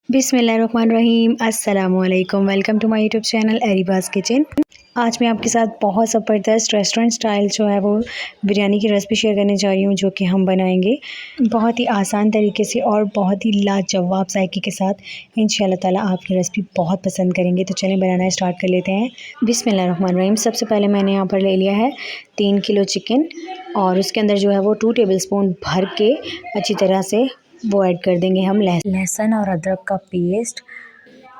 बिस्मिल्लाहिर्रहमानिर्रहीम अस्सलामुअलैकुम। Welcome to my YouTube channel Areeba's kitchen. आज मैं आपके साथ बहुत ज़बरदस्त रेस्टोरेंट स्टाइल जो है वो बिरयानी की रेसिपी शेयर करने जा रही हूँ, जो कि हम बनाएंगे बहुत ही आसान तरीके से और बहुत ही लाजवाब जायके के साथ। इंशाल्लाह ताला आपकी रेसिपी बहुत पसंद करेंगे। तो चलें बनाना स्टार्ट कर लेते हैं। बिस्मिल्लाहिर्रहमानिर्रहीम। सबसे पहले मैंने यहाँ पर ले लिया है 3 किलो चिकन और उसके अंदर जो है वो 2 टेबलस्पून भर के अच्छी तरह से वो ऐड कर देंगे हम लहसुन और अदरक का पेस्ट।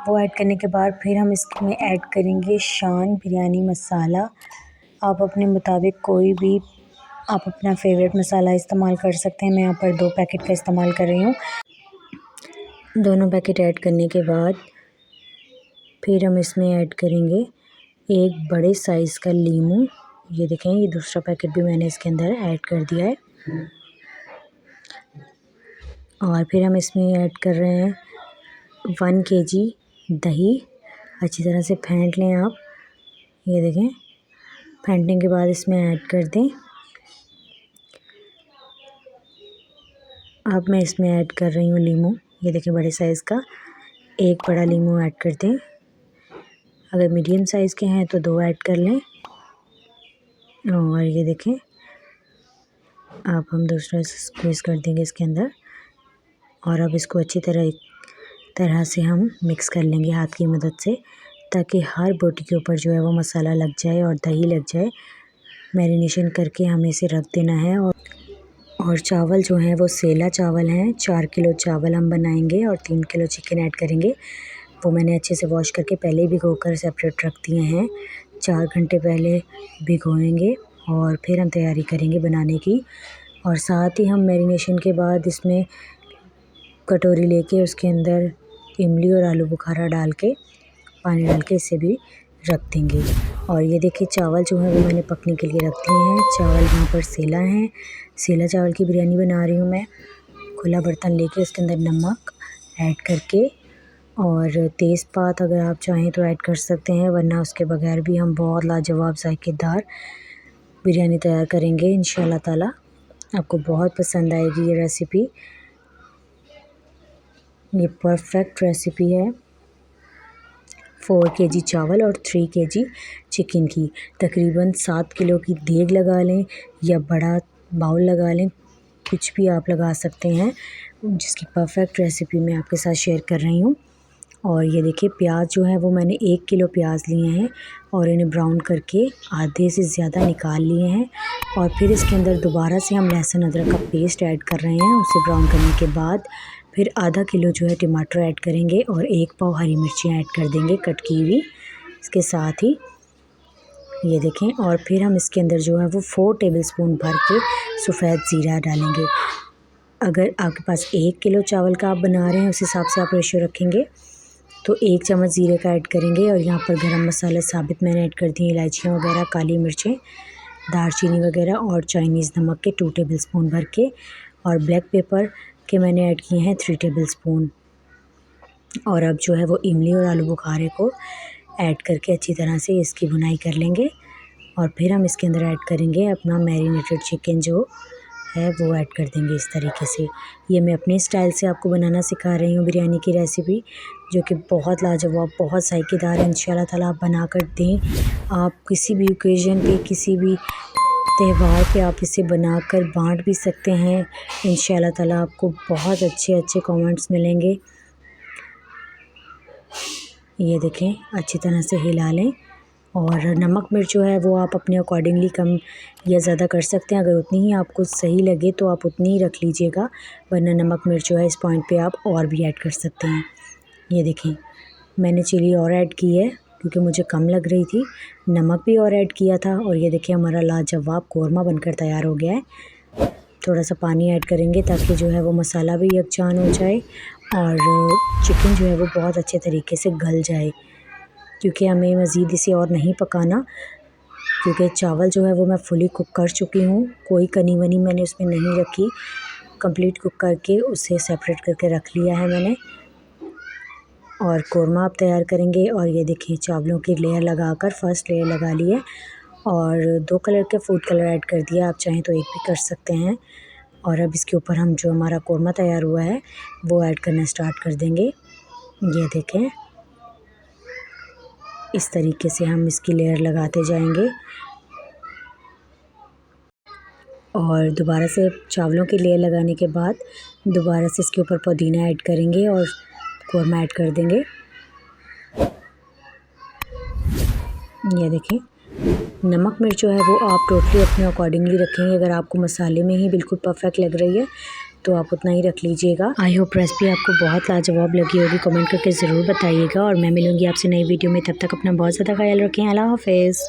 वो ऐड करने के बाद फिर हम इसमें ऐड करेंगे शान बिरयानी मसाला। आप अपने मुताबिक कोई भी आप अपना फेवरेट मसाला इस्तेमाल कर सकते हैं। मैं यहाँ पर 2 पैकेट का इस्तेमाल कर रही हूँ। दोनों पैकेट ऐड करने के बाद फिर हम इसमें ऐड करेंगे 1 बड़े साइज़ का लीमू। ये देखें, ये दूसरा पैकेट भी मैंने इसके अंदर ऐड कर दिया है। और फिर हम इसमें ऐड कर रहे हैं 1 केजी दही। अच्छी तरह से फेंट लें आप। ये देखें, फेंटने के बाद इसमें ऐड कर दें। अब मैं इसमें ऐड कर रही हूँ लीमू। ये देखें, बड़े साइज़ का 1 बड़ा लीमू ऐड कर दें। अगर मीडियम साइज़ के हैं तो 2 ऐड कर लें। और ये देखें, अब हम दूसरा स्क्वीज़ कर देंगे इसके अंदर। और अब इसको अच्छी तरह से हम मिक्स कर लेंगे हाथ की मदद से, ताकि हर बोटी के ऊपर जो है वो मसाला लग जाए और दही लग जाए। मैरिनेशन करके हमें इसे रख देना है। और चावल जो हैं वो सेला चावल हैं। 4 किलो चावल हम बनाएंगे और 3 किलो चिकन ऐड करेंगे। वो मैंने अच्छे से वॉश करके पहले ही भिगोकर सेपरेट रख दिए हैं। 4 घंटे पहले भिगोएंगे और फिर हम तैयारी करेंगे बनाने की। और साथ ही हम मैरिनेशन के बाद इसमें कटोरी लेके उसके अंदर इमली और आलू बुखारा डाल के पानी डाल के इसे भी रख देंगे। और ये देखिए, चावल जो है वो मैंने पकने के लिए रख दिए हैं। चावल यहाँ पर सेला हैं। सेला चावल की बिरयानी बना रही हूँ मैं। खुला बर्तन लेके उसके अंदर नमक ऐड करके और तेज़पात अगर आप चाहें तो ऐड कर सकते हैं, वरना उसके बगैर भी हम बहुत लाजवाब जायकेदार बिरयानी तैयार करेंगे। इंशाल्लाह ताला आपको बहुत पसंद आएगी ये रेसिपी। ये परफेक्ट रेसिपी है 4 केजी चावल और 3 केजी चिकन की। तकरीबन 7 किलो की देग लगा लें या बड़ा बाउल लगा लें, कुछ भी आप लगा सकते हैं, जिसकी परफेक्ट रेसिपी मैं आपके साथ शेयर कर रही हूँ। और ये देखिए, प्याज जो है वो मैंने 1 किलो प्याज लिए हैं और इन्हें ब्राउन करके आधे से ज़्यादा निकाल लिए हैं। और फिर इसके अंदर दोबारा से हम लहसुन अदरक का पेस्ट ऐड कर रहे हैं। उसे ब्राउन करने के बाद फिर आधा किलो जो है टमाटर ऐड करेंगे और 1 पाव हरी मिर्चियाँ ऐड कर देंगे कट की हुई इसके साथ ही। ये देखें, और फिर हम इसके अंदर जो है वो 4 टेबलस्पून भर के सफ़ेद ज़ीरा डालेंगे। अगर आपके पास 1 किलो चावल का आप बना रहे हैं, उस हिसाब से आप रेशियो रखेंगे तो 1 चम्मच ज़ीरे का ऐड करेंगे। और यहाँ पर गरम मसाला साबित मैंने ऐड कर दी, इलायचियाँ वगैरह, काली मिर्चें, दालचीनी वगैरह और चाइनीज़ नमक के 2 टेबलस्पून भर के। और ब्लैक पेपर के मैंने ऐड किए हैं 3 टेबलस्पून। और अब जो है वो इमली और आलू बुखारे को ऐड करके अच्छी तरह से इसकी भुनाई कर लेंगे। और फिर हम इसके अंदर ऐड करेंगे अपना मैरिनेटेड चिकन जो है वो ऐड कर देंगे इस तरीके से। ये मैं अपने स्टाइल से आपको बनाना सिखा रही हूँ बिरयानी की रेसिपी, जो कि बहुत लाजवाब, बहुत जायकेदार है। इंशाल्लाह ताला आप बना कर दें। आप किसी भी ओकेज़न पे, किसी भी त्यौहार पे आप इसे बनाकर बांट भी सकते हैं। इंशाल्लाह ताला आपको बहुत अच्छे कमेंट्स मिलेंगे। ये देखें, अच्छी तरह से हिला लें। और नमक मिर्च जो है वो आप अपने अकॉर्डिंगली कम या ज़्यादा कर सकते हैं। अगर उतनी ही आपको सही लगे तो आप उतनी ही रख लीजिएगा, वरना नमक मिर्च जो है इस पॉइंट पे आप और भी ऐड कर सकते हैं। ये देखें, मैंने चिली और ऐड की है क्योंकि मुझे कम लग रही थी। नमक भी और ऐड किया था। और ये देखिए, हमारा लाजवाब कौरमा बनकर तैयार हो गया है। थोड़ा सा पानी ऐड करेंगे ताकि जो है वो मसाला भी यकजान हो जाए और चिकन जो है वो बहुत अच्छे तरीके से गल जाए, क्योंकि हमें मज़ीद इसे और नहीं पकाना, क्योंकि चावल जो है वो मैं फुली कुक कर चुकी हूँ। कोई कनी वनी मैंने उसमें नहीं रखी, कंप्लीट कुक करके उसे सेपरेट करके रख लिया है मैंने। और कौरमा आप तैयार करेंगे। और ये देखिए, चावलों की लेयर लगाकर फर्स्ट लेयर लगा ली है और 2 कलर के फूड कलर ऐड कर दिया। आप चाहें तो 1 भी कर सकते हैं। और अब इसके ऊपर हम जो हमारा कौरमा तैयार हुआ है वो ऐड करना स्टार्ट कर देंगे। ये देखें, इस तरीके से हम इसकी लेयर लगाते जाएंगे और दोबारा से चावलों की लेयर लगाने के बाद दोबारा से इसके ऊपर पुदीना ऐड करेंगे और कौरमा ऐड कर देंगे। ये देखें, नमक मिर्च जो है वो आप टोटली अपने अकॉर्डिंगली रखेंगे। अगर आपको मसाले में ही बिल्कुल परफेक्ट लग रही है तो आप उतना ही रख लीजिएगा। आई होप रेसिपी आपको बहुत लाजवाब लगी होगी, कमेंट करके ज़रूर बताइएगा और मैं मिलूँगी आपसे नई वीडियो में। तब तक अपना बहुत ज़्यादा ख्याल रखें। अल्लाह हाफ़िज़।